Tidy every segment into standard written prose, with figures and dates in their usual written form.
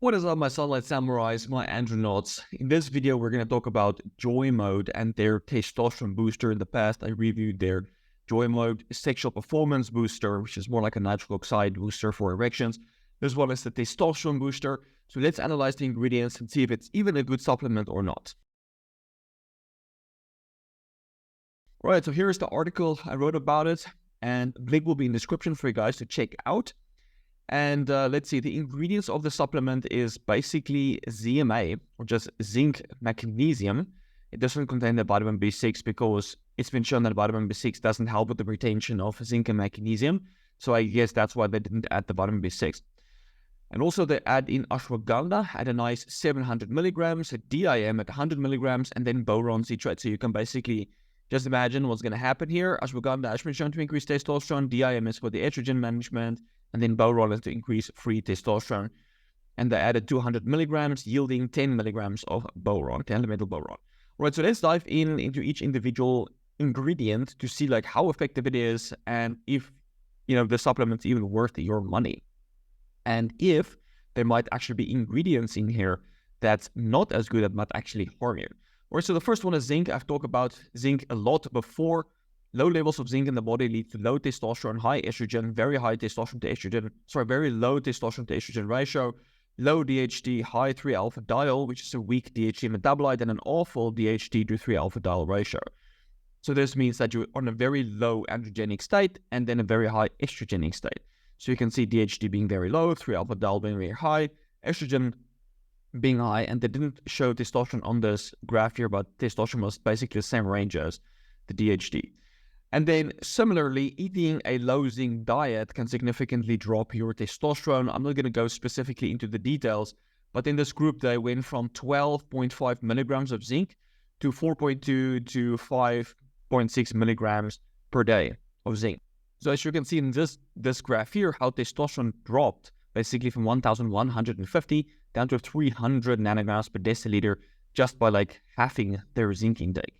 What is up, my sunlight samurais, my andronauts? In this video, we're going to talk about Joymode and their testosterone booster. In the past, I reviewed their Joymode sexual performance booster, which is more like a nitric oxide booster for erections. This one is the testosterone booster. So let's analyze the ingredients and see if it's even a good supplement or not. All right, so here's the article I wrote about it, and the link will be in the description for you guys to check out. And let's see, the ingredients of the supplement is basically ZMA, or just zinc magnesium. It doesn't contain the vitamin B6 because it's been shown that vitamin B6 doesn't help with the retention of zinc and magnesium. So I guess that's why they didn't add the vitamin B6. And also they add in ashwagandha at a nice 700 milligrams, DIM at 100 milligrams, and then boron citrate. So you can basically just imagine what's going to happen here. Ashwagandha has been shown to increase testosterone, DIM is for the estrogen management, and then boron is to increase free testosterone. And they added 200 milligrams, yielding 10 milligrams of boron, 10 elemental boron. All right, so let's dive into each individual ingredient to see like how effective it is and if, the supplement's even worth your money. And if there might actually be ingredients in here that's not as good, that might actually harm you. All right, so the first one is zinc. I've talked about zinc a lot before. Low levels of zinc in the body lead to low testosterone, high estrogen, very high testosterone to estrogen, very low testosterone to estrogen ratio, low DHT, high 3-alpha-diol, which is a weak DHT metabolite, and an awful DHT to 3-alpha-diol ratio. So this means that you're on a very low androgenic state and then a very high estrogenic state. So you can see DHT being very low, 3-alpha-diol being very high, estrogen being high, and they didn't show testosterone on this graph here, but testosterone was basically the same range as the DHT. And then similarly, eating a low zinc diet can significantly drop your testosterone. I'm not going to go specifically into the details, but in this group, they went from 12.5 milligrams of zinc to 4.2 to 5.6 milligrams per day of zinc. So as you can see in this graph here, how testosterone dropped basically from 1,150 down to 300 nanograms per deciliter just by like halving their zinc intake.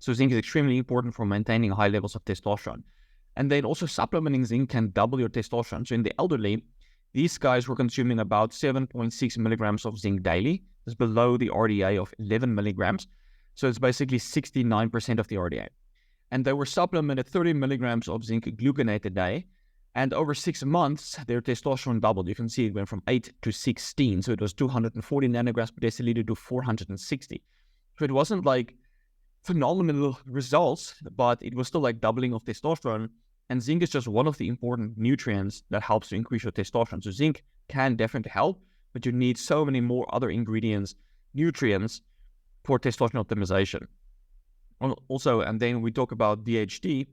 So zinc is extremely important for maintaining high levels of testosterone. And then also supplementing zinc can double your testosterone. So in the elderly, these guys were consuming about 7.6 milligrams of zinc daily. It's below the RDA of 11 milligrams. So it's basically 69% of the RDA. And they were supplemented 30 milligrams of zinc gluconate a day. And over 6 months, their testosterone doubled. You can see it went from 8 to 16. So it was 240 nanograms per deciliter to 460. So it wasn't like phenomenal results, but it was still like doubling of testosterone. And zinc is just one of the important nutrients that helps to increase your testosterone. So zinc can definitely help, but you need so many more other ingredients, nutrients for testosterone optimization. Also, and then we talk about DHT.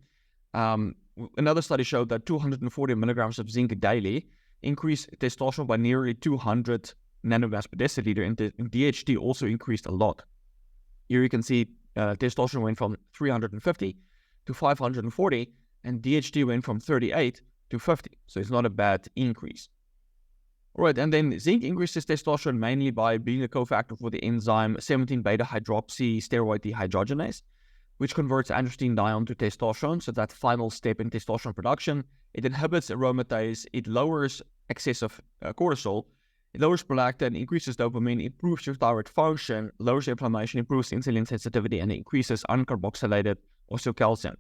Another study showed that 240 milligrams of zinc daily increased testosterone by nearly 200 nanograms per deciliter, and DHT also increased a lot. Here you can see testosterone went from 350 to 540, and DHT went from 38 to 50. So it's not a bad increase. All right, and then zinc increases testosterone mainly by being a cofactor for the enzyme 17-beta-hydroxy steroid dehydrogenase, which converts androstenedione to testosterone. So that final step in testosterone production. It inhibits aromatase. It lowers excessive cortisol. It lowers prolactin, increases dopamine, improves your thyroid function, lowers inflammation, improves insulin sensitivity, and increases uncarboxylated osteocalcium,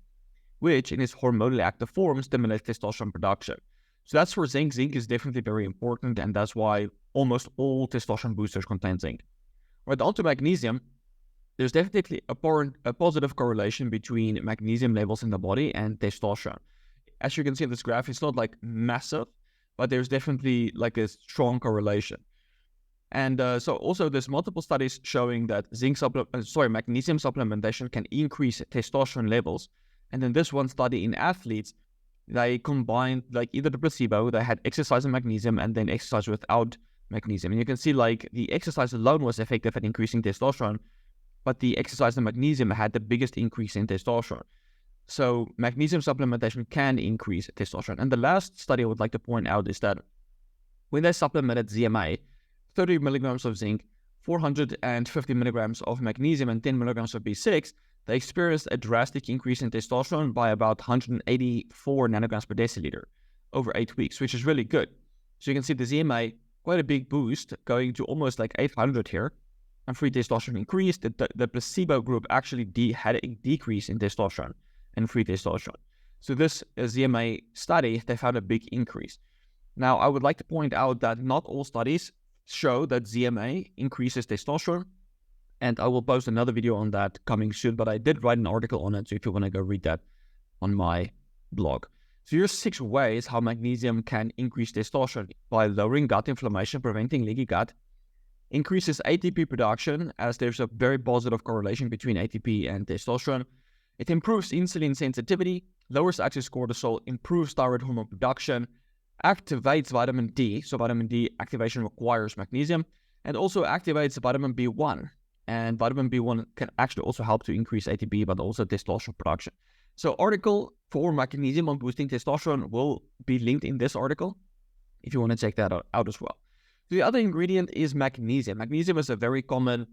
which in its hormonally active form stimulates testosterone production. So that's for zinc. Zinc is definitely very important, and that's why almost all testosterone boosters contain zinc. Right, on to magnesium. There's definitely a positive correlation between magnesium levels in the body and testosterone. As you can see in this graph, it's not like massive, but there's definitely like a strong correlation. And so also there's multiple studies showing that magnesium supplementation can increase testosterone levels. And in this one study in athletes, they combined like either the placebo, they had exercise and magnesium, and then exercise without magnesium. And you can see like the exercise alone was effective at increasing testosterone, but the exercise and magnesium had the biggest increase in testosterone. So magnesium supplementation can increase testosterone. And the last study I would like to point out is that when they supplemented ZMA, 30 milligrams of zinc, 450 milligrams of magnesium, and 10 milligrams of B6, they experienced a drastic increase in testosterone by about 184 nanograms per deciliter over 8 weeks, which is really good. So you can see the ZMA quite a big boost, going to almost like 800 here. And free testosterone increased. The placebo group actually had a decrease in testosterone and free testosterone. So this ZMA study, they found a big increase. Now, I would like to point out that not all studies show that ZMA increases testosterone. And I will post another video on that coming soon, but I did write an article on it. So if you want to go read that on my blog. So here's 6 ways how magnesium can increase testosterone: by lowering gut inflammation, preventing leaky gut, increases ATP production, as there's a very positive correlation between ATP and testosterone. It improves insulin sensitivity, lowers excess cortisol, improves thyroid hormone production, activates vitamin D. So vitamin D activation requires magnesium, and also activates vitamin B1. And vitamin B1 can actually also help to increase ATP, but also testosterone production. So article for magnesium on boosting testosterone will be linked in this article if you want to check that out as well. The other ingredient is magnesium. Magnesium is a very common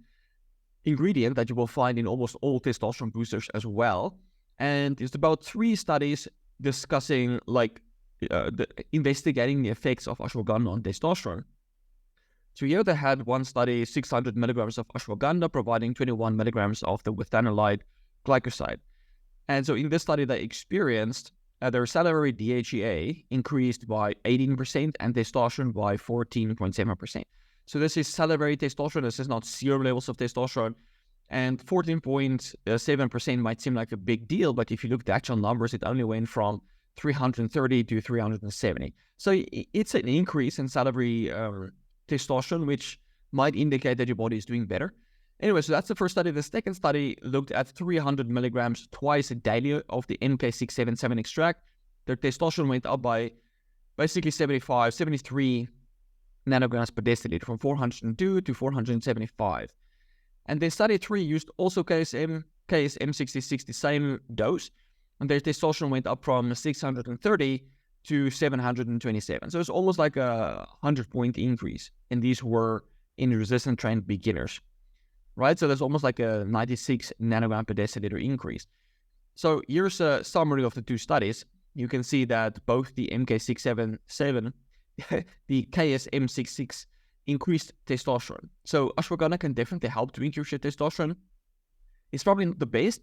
ingredient that you will find in almost all testosterone boosters as well. And it's about 3 studies discussing investigating the effects of ashwagandha on testosterone. So here they had one study, 600 milligrams of ashwagandha providing 21 milligrams of the withanolide glycoside. And so in this study, they experienced their salivary DHEA increased by 18% and testosterone by 14.7%. So this is salivary testosterone. This is not serum levels of testosterone. And 14.7% might seem like a big deal, but if you look at the actual numbers, it only went from 330 to 370. So it's an increase in salivary testosterone, which might indicate that your body is doing better. Anyway, so that's the first study. The second study looked at 300 milligrams twice daily of the MK677 extract. Their testosterone went up by basically 73 nanograms per deciliter, from 402 to 475. And then study 3 used also KSM66, the same dose, and their testosterone went up from 630 to 727. So it's almost like a 100-point increase. And these were in resistant trained beginners, right? So there's almost like a 96 nanogram per deciliter increase. So here's a summary of the 2 studies. You can see that both the MK677, the KSM66 increased testosterone. So ashwagandha can definitely help to increase your testosterone. It's probably not the best,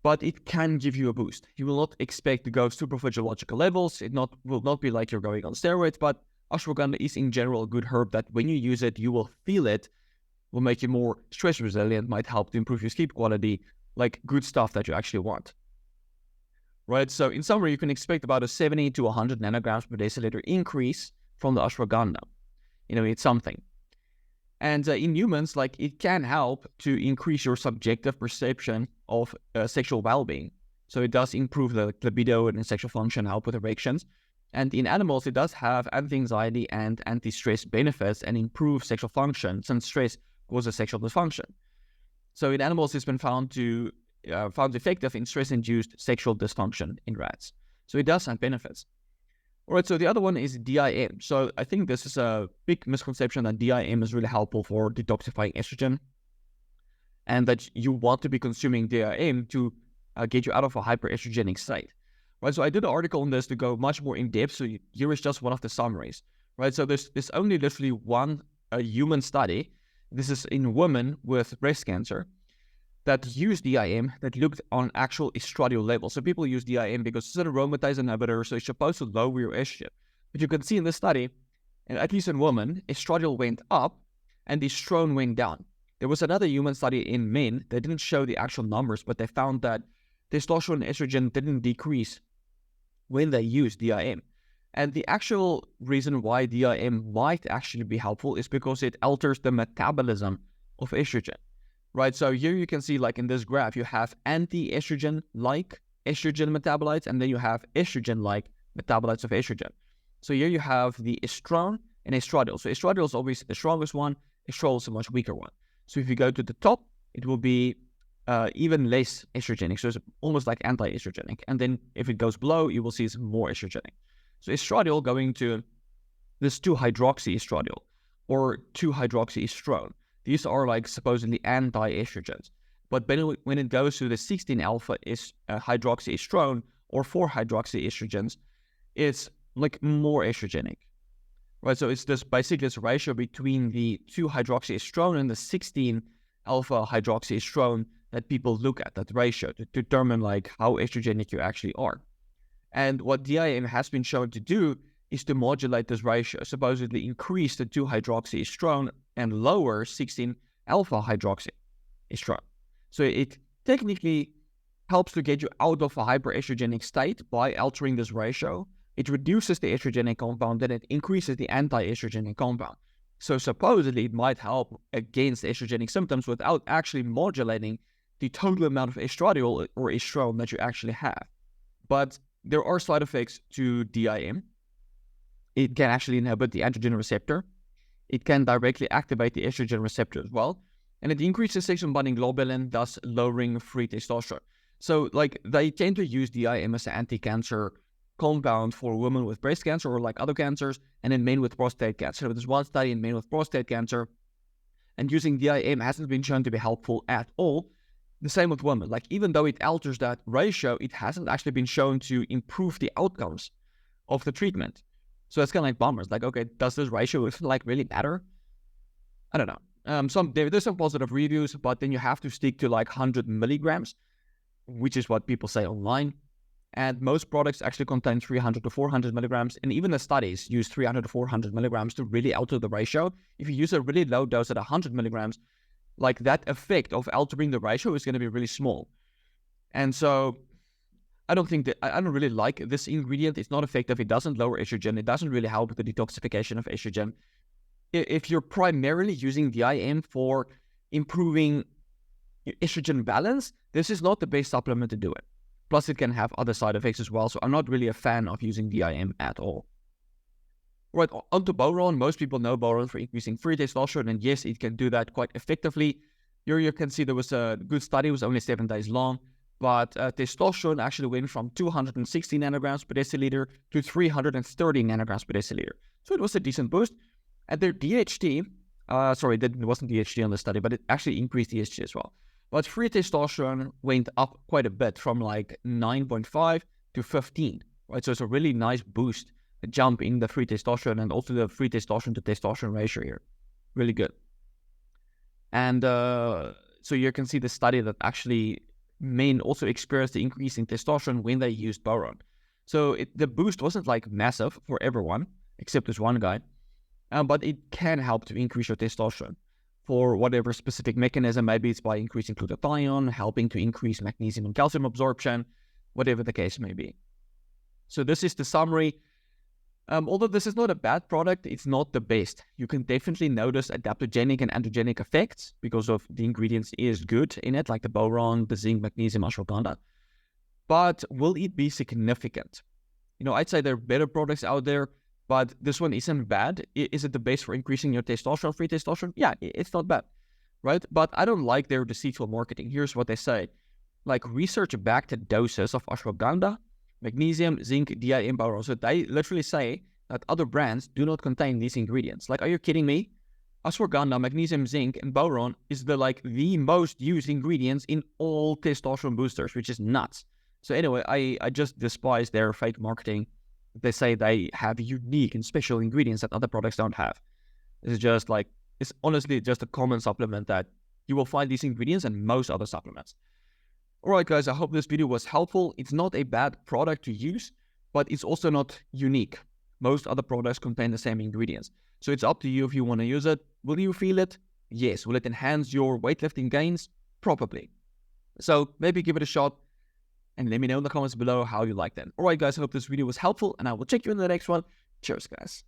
but it can give you a boost. You will not expect to go super physiological levels. It will not be like you're going on steroids, but ashwagandha is in general a good herb that when you use it, you will feel it, will make you more stress resilient, might help to improve your sleep quality, like good stuff that you actually want. Right, so in summary, you can expect about a 70 to 100 nanograms per deciliter increase from the ashwagandha. It's something. And in humans, it can help to increase your subjective perception of sexual well-being. So it does improve the libido and sexual function, help with erections. And in animals, it does have anti-anxiety and anti-stress benefits and improve sexual function, since stress causes sexual dysfunction. So in animals, it's been found effective in stress-induced sexual dysfunction in rats. So it does have benefits. All right, so the other one is DIM. So I think this is a big misconception that DIM is really helpful for detoxifying estrogen, and that you want to be consuming DIM to get you out of a hyperestrogenic state. Right, so I did an article on this to go much more in depth. So here is just one of the summaries. Right, so there's only literally one human study. This is in women with breast cancer that used DIM that looked on actual estradiol levels. So people use DIM because it's an aromatase inhibitor, so it's supposed to lower your estrogen. But you can see in this study, and at least in women, estradiol went up and estrone went down. There was another human study in men that didn't show the actual numbers, but they found that testosterone and estrogen didn't decrease when they used DIM. And the actual reason why DIM might actually be helpful is because it alters the metabolism of estrogen. Right, so here you can see, like in this graph, you have anti-estrogen-like estrogen metabolites, and then you have estrogen-like metabolites of estrogen. So here you have the estrone and estradiol. So estradiol is obviously the strongest one, estradiol is a much weaker one. So if you go to the top, it will be even less estrogenic, so it's almost like anti-estrogenic. And then if it goes below, you will see it's more estrogenic. So estradiol going to this 2-hydroxyestradiol or 2-hydroxyestrone. These are like supposedly anti-estrogens. But when it goes to the 16-alpha hydroxyestrone or 4-hydroxyestrogens, it's like more estrogenic. right? So it's this basically this ratio between the 2-hydroxyestrone and the 16-alpha-hydroxyestrone that people look at, that ratio, to determine like how estrogenic you actually are. And what DIM has been shown to do is to modulate this ratio, supposedly increase the 2-hydroxyestrone and lower 16-alpha-hydroxyestrone. So it technically helps to get you out of a hyperestrogenic state by altering this ratio. It reduces the estrogenic compound, then it increases the anti-estrogenic compound. So supposedly it might help against estrogenic symptoms without actually modulating the total amount of estradiol or estrone that you actually have. But there are side effects to DIM. It can actually inhibit the androgen receptor. It can directly activate the estrogen receptor as well. And it increases sexual binding globulin, thus lowering free testosterone. So like they tend to use DIM as an anti-cancer compound for women with breast cancer or like other cancers, and in men with prostate cancer. So there's one study in men with prostate cancer, and using DIM hasn't been shown to be helpful at all. The same with women. Like even though it alters that ratio, it hasn't actually been shown to improve the outcomes of the treatment. So it's kind of like bummers. Like, okay, does this ratio like really matter? I don't know. There's some positive reviews, but then you have to stick to like 100 milligrams, which is what people say online. And most products actually contain 300 to 400 milligrams. And even the studies use 300 to 400 milligrams to really alter the ratio. If you use a really low dose at 100 milligrams, like that effect of altering the ratio is going to be really small. And so I don't really like this ingredient. It's not effective. It doesn't lower estrogen. It doesn't really help with the detoxification of estrogen. If you're primarily using DIM for improving estrogen balance, this is not the best supplement to do it. Plus, it can have other side effects as well. So I'm not really a fan of using DIM at all. Right, onto boron. Most people know boron for increasing free testosterone, and yes, it can do that quite effectively. Here you can see there was a good study. It was only 7 days long, but testosterone actually went from 260 nanograms per deciliter to 330 nanograms per deciliter. So it was a decent boost. And their DHT, it wasn't DHT on the study, but it actually increased DHT as well. But free testosterone went up quite a bit from like 9.5 to 15, right? So it's a really nice boost, a jump in the free testosterone, and also the free testosterone to testosterone ratio here. Really good. And so you can see the study that actually men also experienced the increase in testosterone when they used boron. So the boost wasn't like massive for everyone, except this one guy, but it can help to increase your testosterone for whatever specific mechanism. Maybe it's by increasing glutathione, helping to increase magnesium and calcium absorption, whatever the case may be. So this is the summary. Although this is not a bad product, it's not the best. You can definitely notice adaptogenic and androgenic effects because of the ingredients is good in it, like the boron, the zinc, magnesium, ashwagandha. But will it be significant? I'd say there are better products out there, but this one isn't bad. Is it the best for increasing your testosterone, free testosterone? Yeah, it's not bad, right? But I don't like their deceitful marketing. Here's what they say. Like research-backed doses of ashwagandha, magnesium, zinc, DIM, boron. So they literally say that other brands do not contain these ingredients. Like, are you kidding me? Ashwagandha, magnesium, zinc, and boron is the most used ingredients in all testosterone boosters, which is nuts. So anyway, I just despise their fake marketing. They say they have unique and special ingredients that other products don't have. It's honestly just a common supplement that you will find these ingredients in most other supplements. Alright guys, I hope this video was helpful. It's not a bad product to use, but it's also not unique. Most other products contain the same ingredients. So it's up to you if you want to use it. Will you feel it? Yes. Will it enhance your weightlifting gains? Probably. So maybe give it a shot and let me know in the comments below how you liked it. Alright guys, I hope this video was helpful and I will check you in the next one. Cheers guys.